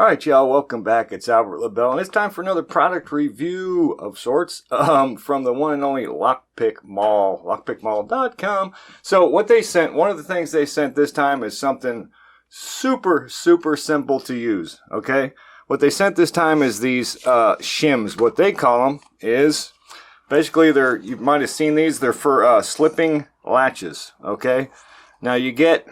Alright y'all, welcome back. It's Albert LaBelle, and it's time for another product review of sorts from the one and only Lockpick Mall, lockpickmall.com. So what they sent, one of the things they sent this time is something super simple to use, okay? What they sent this time is these shims. What they call them is, basically you might have seen these, they're for slipping latches, okay? Now you get,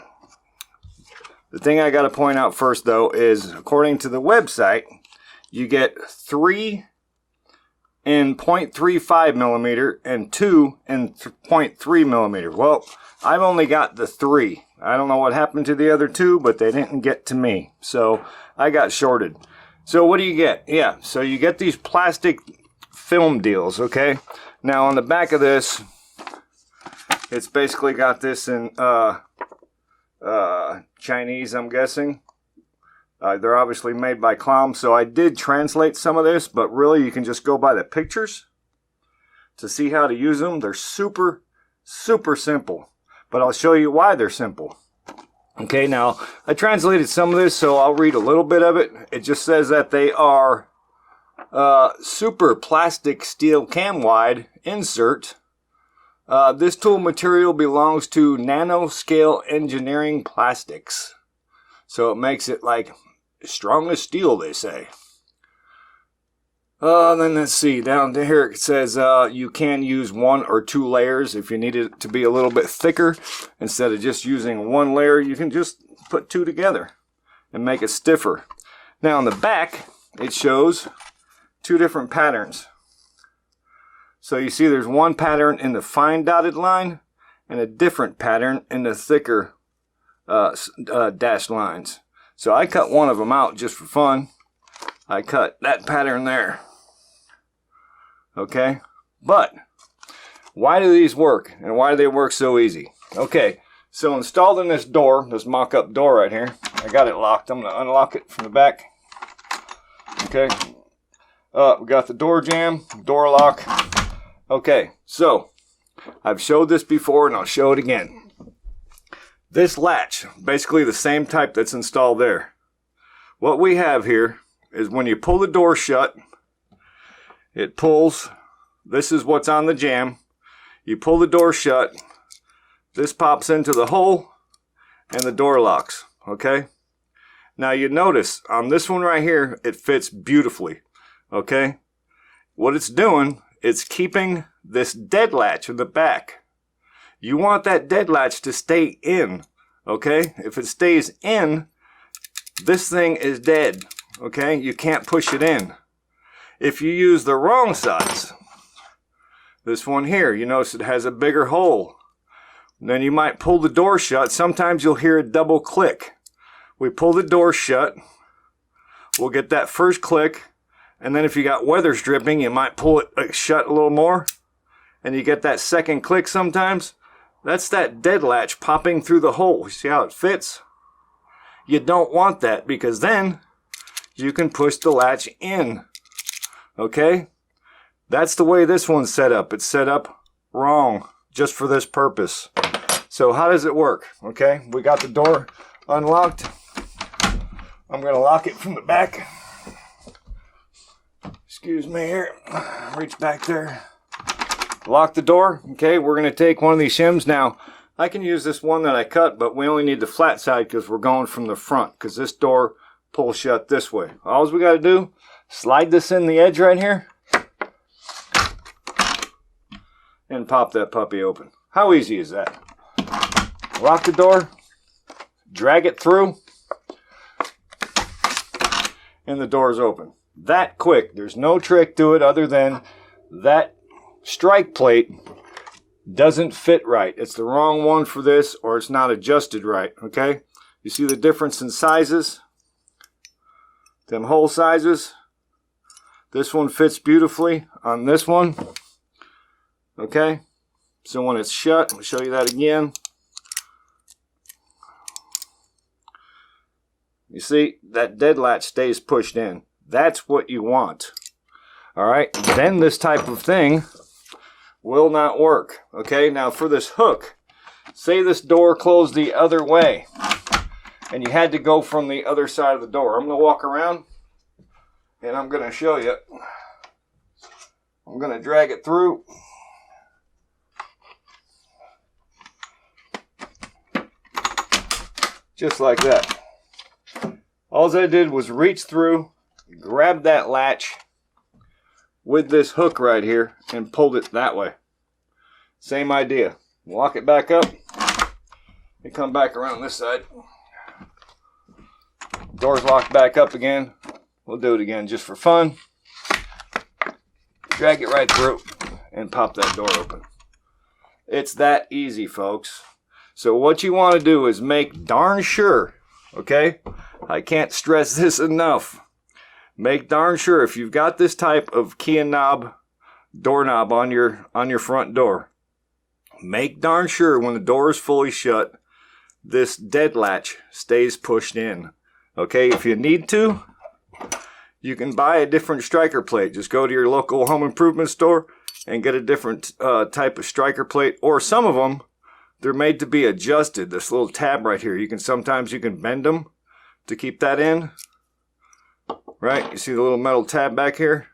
the thing I got to point out first, though, is according to the website, you get 3 in 0.35 millimeter and 2 in 0.3 millimeter. Well, I've only got the 3. I don't know what happened to the other 2, but they didn't get to me. So I got shorted. So what do you get? Yeah, so you get these plastic film deals, okay? Now on the back of this, it's basically got this in Chinese, I'm guessing. They're obviously made by clowns, so I did translate some of this, but really you can just go by the pictures to see how to use them. They're super simple, but I'll show you why they're simple. Okay, now I translated some of this, so I'll read a little bit of it. It just says that they are super plastic steel cam wide insert. This tool material belongs to nanoscale engineering plastics. So it makes it like strong as steel, they say. Then let's see, down here it says you can use 1 or 2 layers if you need it to be a little bit thicker. Instead of just using 1 layer, you can just put 2 together and make it stiffer. Now on the back, it shows 2 different patterns. So you see there's one pattern in the fine dotted line and a different pattern in the thicker dashed lines. So I cut one of them out just for fun. I cut that pattern there. Okay, but why do these work and why do they work so easy? Okay, so installed in this door, this mock-up door right here, I got it locked. I'm going to unlock it from the back. Okay, we got the door jamb, door lock. Okay, so I've showed this before and I'll show it again. This latch, basically the same type that's installed there. What we have here is when you pull the door shut, it pulls, this is what's on the jamb. You pull the door shut, this pops into the hole and the door locks, okay? Now you notice on this one right here, it fits beautifully, okay? What it's doing, it's keeping this dead latch in the back. You want that dead latch to stay in, okay? If it stays in, this thing is dead, okay? You can't push it in. If you use the wrong size, this one here, you notice it has a bigger hole. Then you might pull the door shut. Sometimes you'll hear a double click. We pull the door shut. We'll get that first click. And then if you got weather dripping, you might pull it shut a little more. And you get that second click sometimes. That's that dead latch popping through the hole. You see how it fits? You don't want that because then you can push the latch in. Okay? That's the way this one's set up. It's set up wrong just for this purpose. So how does it work? Okay, we got the door unlocked. I'm going to lock it from the back. Excuse me here, reach back there, lock the door. Okay, we're going to take one of these shims. Now, I can use this one that I cut, but we only need the flat side because we're going from the front because this door pulls shut this way. All we got to do, slide this in the edge right here and pop that puppy open. How easy is that? Lock the door, drag it through, and the door is open. That quick. There's no trick to it other than that strike plate doesn't fit right. It's the wrong one for this, or it's not adjusted right, okay? You see the difference in sizes? Them hole sizes? This one fits beautifully on this one, okay? So when it's shut, I'll show you that again. You see, that dead latch stays pushed in. That's what you want. Alright, then this type of thing will not work. Okay, now for this hook, say this door closed the other way. and you had to go from the other side of the door. I'm going to walk around and I'm going to show you. I'm going to drag it through. Just like that. All I did was reach through, grab that latch with this hook right here, and pulled it that way. Same idea. Lock it back up and come back around this side. Door's locked back up again. We'll do it again just for fun. Drag it right through and pop that door open. It's that easy, folks. So what you want to do is make darn sure, okay? I can't stress this enough. Make darn sure if you've got this type of key and knob doorknob on your front door, make darn sure when the door is fully shut, this dead latch stays pushed in. Okay, if you need to, you can buy a different striker plate. Just go to your local home improvement store and get a different type of striker plate. Or some of them, they're made to be adjusted. This little tab right here, sometimes you can bend them to keep that in. Right, you see the little metal tab back here?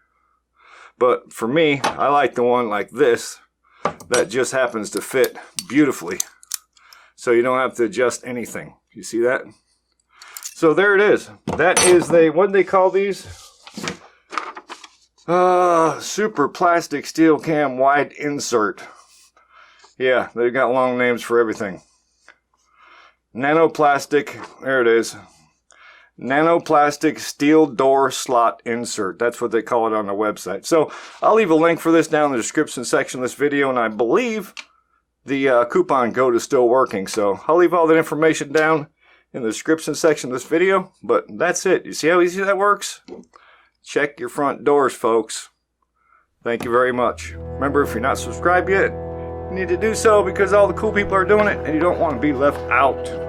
But for me, I like the one like this that just happens to fit beautifully. So you don't have to adjust anything. You see that? So there it is. That is what do they call these? Super plastic steel cam wide insert. Yeah, they've got long names for everything. Nanoplastic, there it is. Nanoplastic steel door slot insert. That's what they call it on the website. So I'll leave a link for this down in the description section of this video, and I believe the coupon code is still working. So I'll leave all that information down in the description section of this video. But that's it. You see how easy that works? Check your front doors, folks. Thank you very much. Remember, if you're not subscribed yet, you need to do so because all the cool people are doing it and you don't want to be left out.